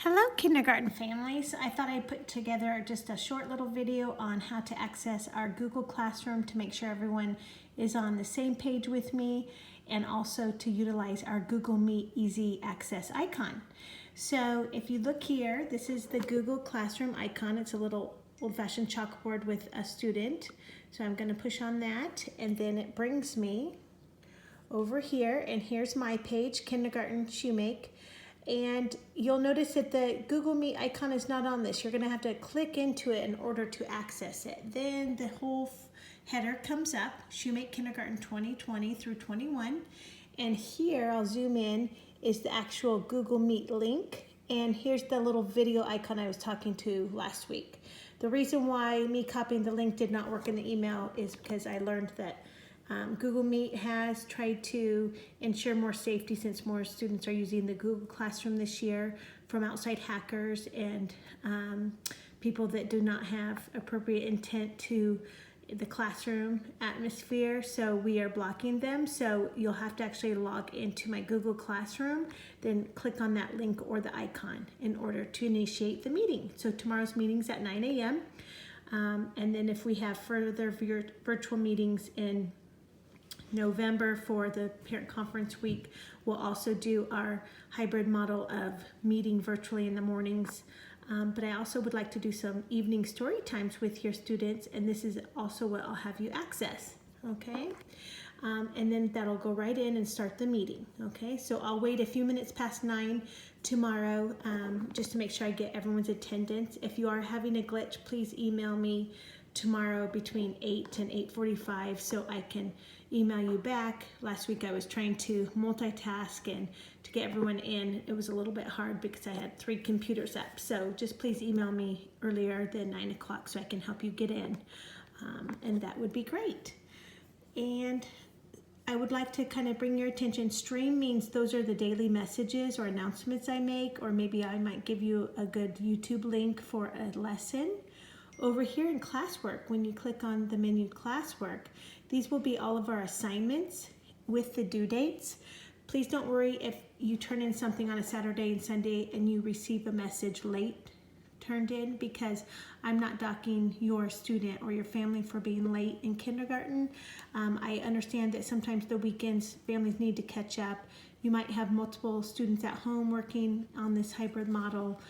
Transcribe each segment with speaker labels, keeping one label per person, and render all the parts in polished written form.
Speaker 1: Hello kindergarten families. I thought I'd put together just a short little video on how to access our Google Classroom to make sure everyone is on the same page with me, and also to utilize our Google Meet Easy Access icon. So if you look here, this is the Google Classroom icon. It's a little old-fashioned chalkboard with a student. So I'm going to push on that, and then it brings me over here, and here's my page, Kindergarten Shoemake. And you'll notice that the Google Meet icon is not on this. You're going to have to click into it in order to access it. Then the whole header comes up, Shoemake Kindergarten 2020 through 21. And here, I'll zoom in, is the actual Google Meet link. And here's the little video icon I was talking to last week. The reason why me copying the link did not work in the email is because I learned that Google Meet has tried to ensure more safety since more students are using the Google Classroom this year from outside hackers and people that do not have appropriate intent to the classroom atmosphere. So we are blocking them. So you'll have to actually log into my Google Classroom, then click on that link or the icon in order to initiate the meeting. So tomorrow's meeting's at 9 a.m. And then if we have further virtual meetings in November for the parent conference week, we'll also do our hybrid model of meeting virtually in the mornings. But I also would like to do some evening story times with your students, and this is also what I'll have you access, okay? And then that'll go right in and start the meeting, okay? So I'll wait a few minutes past 9 tomorrow just to make sure I get everyone's attendance. If you are having a glitch, please email me tomorrow between 8 and 8:45 so I can email you back. Last week I was trying to multitask, and to get everyone in, it was a little bit hard because I had 3 computers up. So just please email me earlier than 9 o'clock so I can help you get in, and that would be great. And I would like to kind of bring your attention, stream means those are the daily messages or announcements I make, or maybe I might give you a good YouTube link for a lesson. Over here in classwork, when you click on the menu classwork, these will be all of our assignments with the due dates. Please don't worry if you turn in something on a Saturday and Sunday and you receive a message late turned in, because I'm not docking your student or your family for being late in kindergarten. I understand that sometimes the weekends families need to catch up. You might have multiple students at home working on this hybrid model,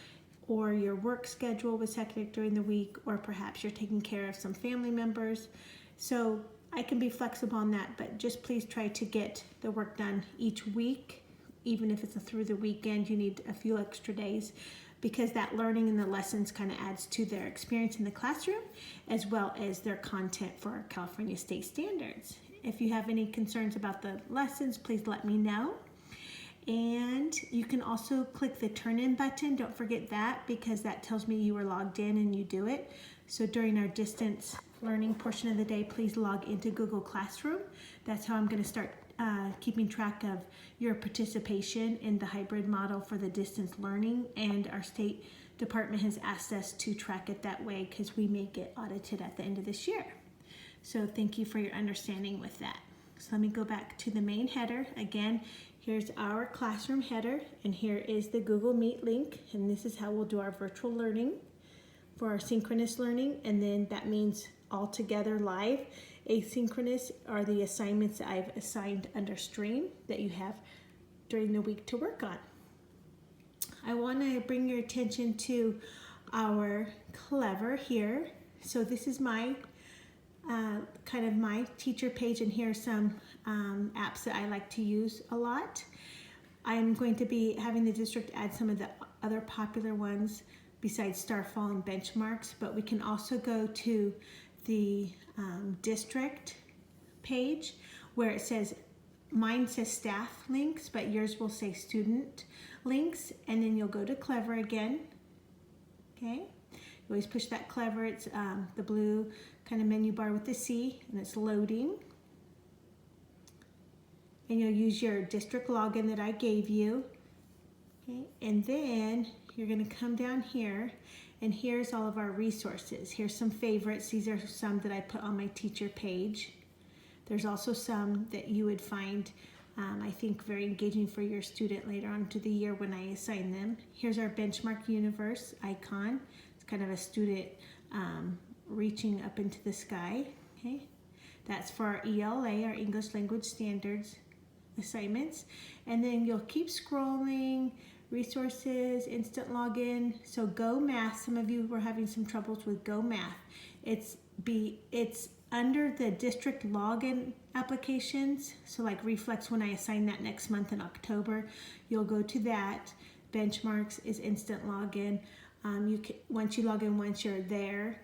Speaker 1: or your work schedule was hectic during the week, or perhaps you're taking care of some family members. So I can be flexible on that, but just please try to get the work done each week. Even if it's through the weekend, you need a few extra days, because that learning and the lessons kind of adds to their experience in the classroom, as well as their content for our California state standards. If you have any concerns about the lessons, please let me know. And you can also click the turn in button. Don't forget that, because that tells me you were logged in and you do it. So during our distance learning portion of the day, please log into Google Classroom. That's how I'm going to start keeping track of your participation in the hybrid model for the distance learning. And our state department has asked us to track it that way because we may get audited at the end of this year. So thank you for your understanding with that. So let me go back to the main header. Again, here's our classroom header, and here is the Google Meet link, and this is how we'll do our virtual learning for our synchronous learning, and then that means all together live. Asynchronous are the assignments that I've assigned under stream that you have during the week to work on. I want to bring your attention to our Clever here. So this is my kind of my teacher page, and here are some apps that I like to use a lot. I'm going to be having the district add some of the other popular ones besides Starfall and Benchmarks, but we can also go to the district page where it says, mine says staff links, but yours will say student links, and then you'll go to Clever again, okay? You always push that Clever, it's the blue kind of menu bar with the C, and it's loading. And you'll use your district login that I gave you. Okay? And then you're going to come down here, and here's all of our resources. Here's some favorites. These are some that I put on my teacher page. There's also some that you would find I think very engaging for your student later on to the year when I assign them. Here's our Benchmark Universe icon. It's kind of a student reaching up into the sky. Okay, that's for our ELA, our English Language Standards assignments. And then you'll keep scrolling, resources, instant login. So Go Math, some of you were having some troubles with Go Math. It's under the district login applications. So like Reflex, when I assign that next month in October, you'll go to that. Benchmarks is instant login. Once you log in once, you're there.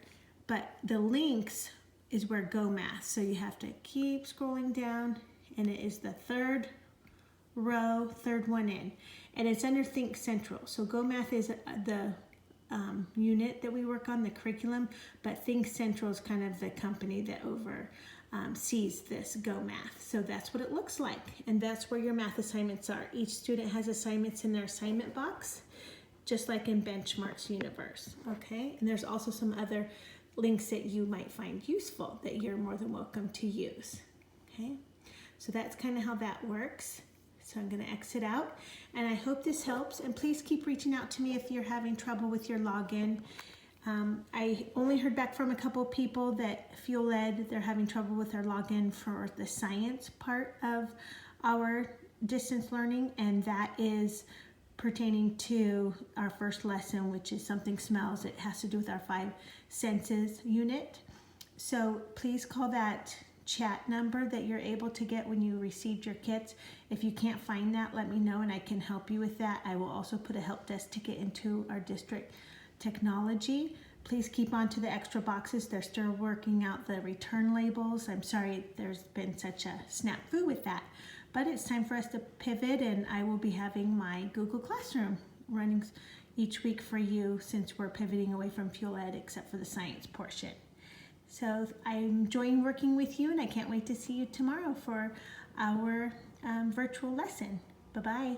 Speaker 1: But the links is where Go Math. So you have to keep scrolling down, and it is the third row, third one in. And it's under Think Central. So Go Math is the unit that we work on, the curriculum, but Think Central is kind of the company that sees this Go Math. So that's what it looks like, and that's where your math assignments are. Each student has assignments in their assignment box, just like in Benchmarks Universe, okay? And there's also some other links that you might find useful that you're more than welcome to use, okay? So that's kind of how that works. So I'm going to exit out, and I hope this helps, and please keep reaching out to me if you're having trouble with your login. I only heard back from a couple people that Fuel Ed, they're having trouble with their login for the science part of our distance learning, and that is pertaining to our first lesson, which is Something Smells. It has to do with our 5 senses unit. So please call that chat number that you're able to get when you received your kits. If you can't find that, let me know and I can help you with that. I will also put a help desk ticket into our district technology. Please keep on to the extra boxes. They're still working out the return labels. I'm sorry there's been such a snafu with that, but it's time for us to pivot, and I will be having my Google Classroom running each week for you since we're pivoting away from Fuel Ed except for the science portion. So I'm enjoying working with you, and I can't wait to see you tomorrow for our virtual lesson. Bye-bye.